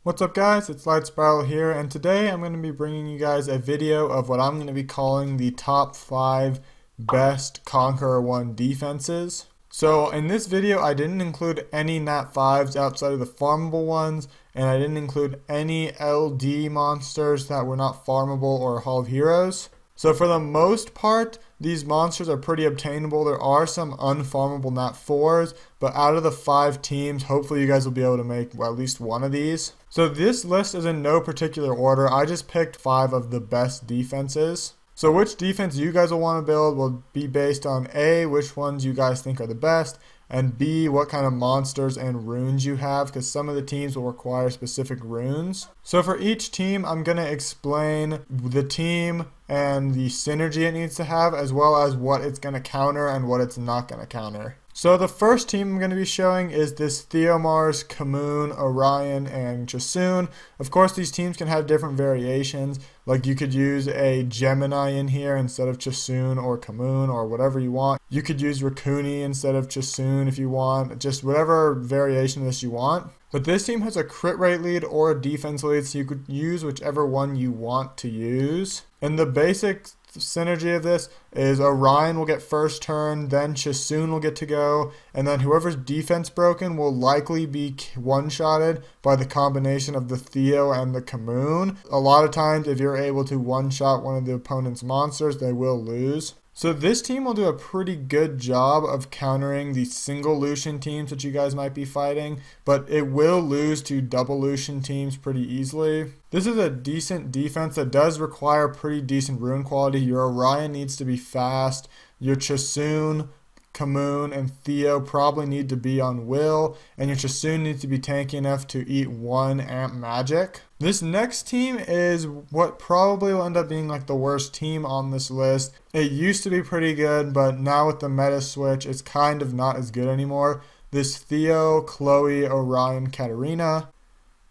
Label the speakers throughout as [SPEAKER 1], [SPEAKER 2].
[SPEAKER 1] What's up guys, it's Light Spiral here, and today I'm going to be bringing you guys a video of what I'm going to be calling the top 5 best Conqueror 1 defenses. So in this video I didn't include any Nat 5s outside of the farmable ones, and I didn't include any LD monsters that were not farmable or Hall of Heroes. So for the most part, these monsters are pretty obtainable. There are some unfarmable Nat 4s, but out of the 5 teams, hopefully you guys will be able to make at least one of these. So this list is in no particular order. I just picked 5 of the best defenses. So which defense you guys will want to build will be based on A, which ones you guys think are the best, and B, what kind of monsters and runes you have, because some of the teams will require specific runes. So for each team, I'm going to explain the team and the synergy it needs to have, as well as what it's going to counter and what it's not going to counter. So the first team I'm going to be showing is this Theomars, Kamoon, Orion, and Chasun. Of course, these teams can have different variations. Like you could use a Gemini in here instead of Chasun or Kamoon or whatever you want. You could use Rakuni instead of Chasun if you want. Just whatever variation of this you want. But this team has a crit rate lead or a defense lead, so you could use whichever one you want to use. And the basic synergy of this is Orion will get first turn, then Chasun will get to go, and then whoever's defense broken will likely be one-shotted by the combination of the Theo and the Kamoon. A lot of times if you're able to one-shot one of the opponent's monsters, they will lose. So this team will do a pretty good job of countering the single Lucian teams that you guys might be fighting, but it will lose to double Lucian teams pretty easily. This is a decent defense that does require pretty decent rune quality. Your Orion needs to be fast. Your Chasun, Kamoon, and Theo probably need to be on will, and your Chasun needs to be tanky enough to eat 1 amp magic. This next team is what probably will end up being like the worst team on this list. It used to be pretty good, but now with the meta switch, it's kind of not as good anymore. This Theo, Chloe, Orion, Katarina.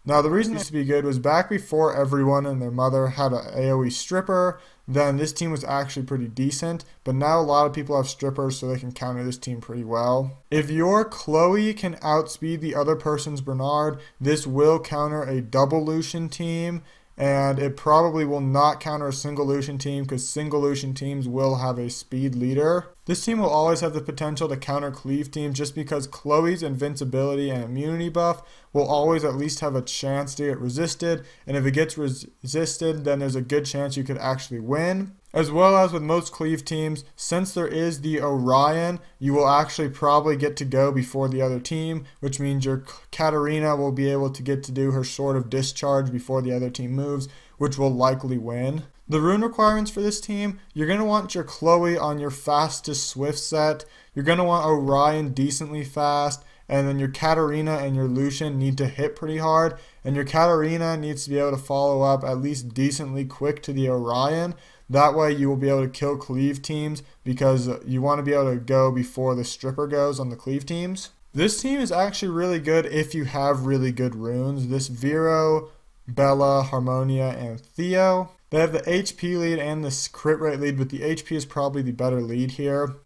[SPEAKER 1] Now the reason it used to be good was back before everyone and their mother had an AoE stripper, then this team was actually pretty decent, but now a lot of people have strippers so they can counter this team pretty well. If your Chloe can outspeed the other person's Bernard, this will counter a double Lucian team, and it probably will not counter a single Lucian team because single Lucian teams will have a speed leader. This team will always have the potential to counter cleave teams just because Chloe's invincibility and immunity buff will always at least have a chance to get resisted, and if it gets resisted then there's a good chance you could actually win. As well as with most cleave teams, since there is the Orion, you will actually probably get to go before the other team, which means your Katarina will be able to get to do her Sword of Discharge before the other team moves, which will likely win. The rune requirements for this team, you're going to want your Chloe on your fastest Swift set, you're going to want Orion decently fast, and then your Katarina and your Lucian need to hit pretty hard, and your Katarina needs to be able to follow up at least decently quick to the Orion. That way you will be able to kill cleave teams because you want to be able to go before the stripper goes on the cleave teams. This team is actually really good if you have really good runes. This Vero, Bella, Harmonia, and Theo. They have the HP lead and the crit rate lead, but the HP is probably the better lead here.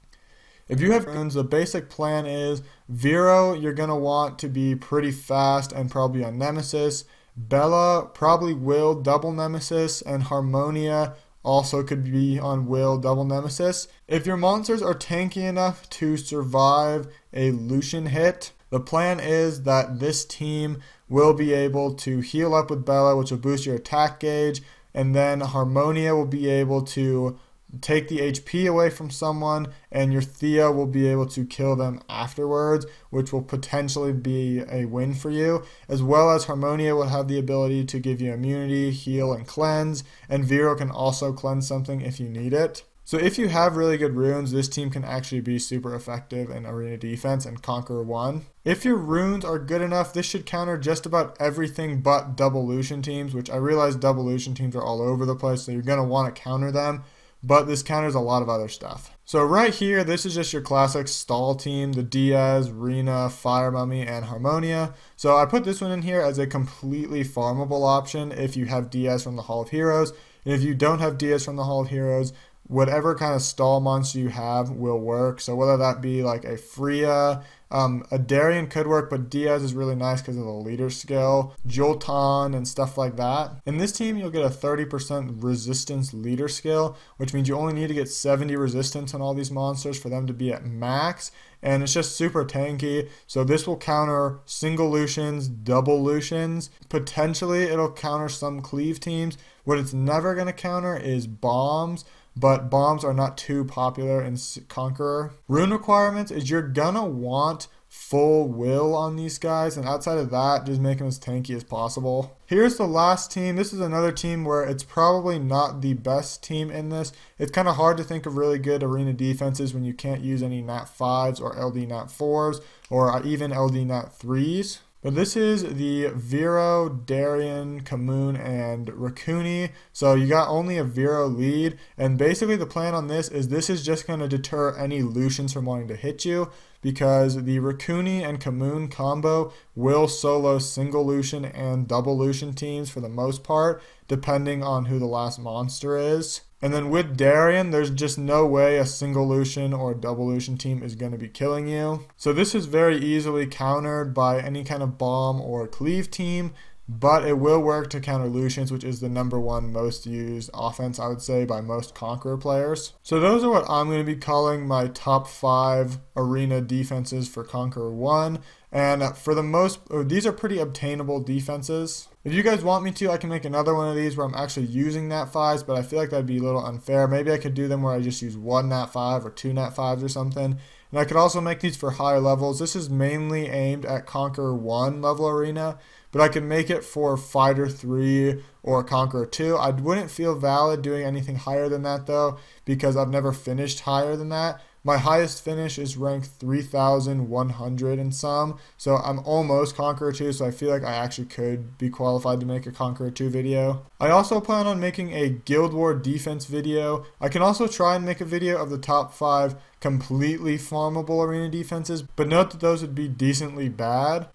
[SPEAKER 1] If you have runes, the basic plan is Vero, you're going to want to be pretty fast and probably on Nemesis. Bella probably will double Nemesis, and Harmonia also could be on will double Nemesis. If your monsters are tanky enough to survive a Lucian hit, the plan is that this team will be able to heal up with Bella, which will boost your attack gauge, and then Harmonia will be able to take the HP away from someone, and your Theo will be able to kill them afterwards, which will potentially be a win for you, as well as Harmonia will have the ability to give you immunity, heal, and cleanse, and Vero can also cleanse something if you need it. So if you have really good runes, this team can actually be super effective in arena defense and Conqueror 1. If your runes are good enough, this should counter just about everything but double Lucian teams, which I realize double Lucian teams are all over the place, so you're going to want to counter them. But this counters a lot of other stuff. So right here, this is just your classic stall team, the Diaz, Rena, Fire Mummy, and Harmonia. So I put this one in here as a completely farmable option if you have Diaz from the Hall of Heroes. And if you don't have Diaz from the Hall of Heroes, whatever kind of stall monster you have will work. So whether that be like a Freya, a Darien could work, but Diaz is really nice because of the leader skill, Jolton and stuff like that. In this team, you'll get a 30% resistance leader skill, which means you only need to get 70 resistance on all these monsters for them to be at max. And it's just super tanky. So this will counter single Lucians, double Lucians. Potentially it'll counter some cleave teams. What it's never going to counter is bombs, but bombs are not too popular in Conqueror. Rune requirements is you're gonna want full will on these guys, and outside of that, just make them as tanky as possible. Here's the last team. This is another team where it's probably not the best team in this. It's kind of hard to think of really good arena defenses when you can't use any Nat 5s or LD Nat 4s or even LD Nat 3s. But this is the Vero, Darien, Kamoon, and Raccoony. So you got only a Vero lead. And basically the plan on this is just going to deter any Lucians from wanting to hit you, because the Raccoony and Kamoon combo will solo single Lucian and double Lucian teams for the most part, depending on who the last monster is. And then with Darien, there's just no way a single Lucian or a double Lucian team is going to be killing you. So this is very easily countered by any kind of bomb or cleave team, but it will work to counter Lucians, which is the #1 most used offense, I would say, by most Conqueror players. So those are what I'm going to be calling my top 5 arena defenses for Conqueror 1. And for the most, these are pretty obtainable defenses. If you guys want me to, I can make another one of these where I'm actually using Nat 5s, but I feel like that'd be a little unfair. Maybe I could do them where I just use 1 Nat 5 or 2 Nat 5s or something. And I could also make these for higher levels. This is mainly aimed at Conqueror 1 level arena, but I could make it for Fighter 3 or Conqueror 2. I wouldn't feel valid doing anything higher than that though, because I've never finished higher than that. My highest finish is ranked 3,100 and some, so I'm almost Conqueror 2, so I feel like I actually could be qualified to make a Conqueror 2 video. I also plan on making a Guild War defense video. I can also try and make a video of the top 5 completely farmable arena defenses, but note that those would be decently bad.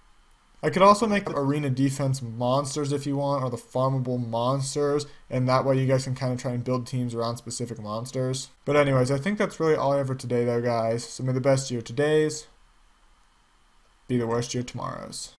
[SPEAKER 1] I could also make the arena defense monsters if you want, or the farmable monsters, and that way you guys can kind of try and build teams around specific monsters. But anyways, I think that's really all I have for today though, guys. So may the best year today's be the worst year tomorrow's.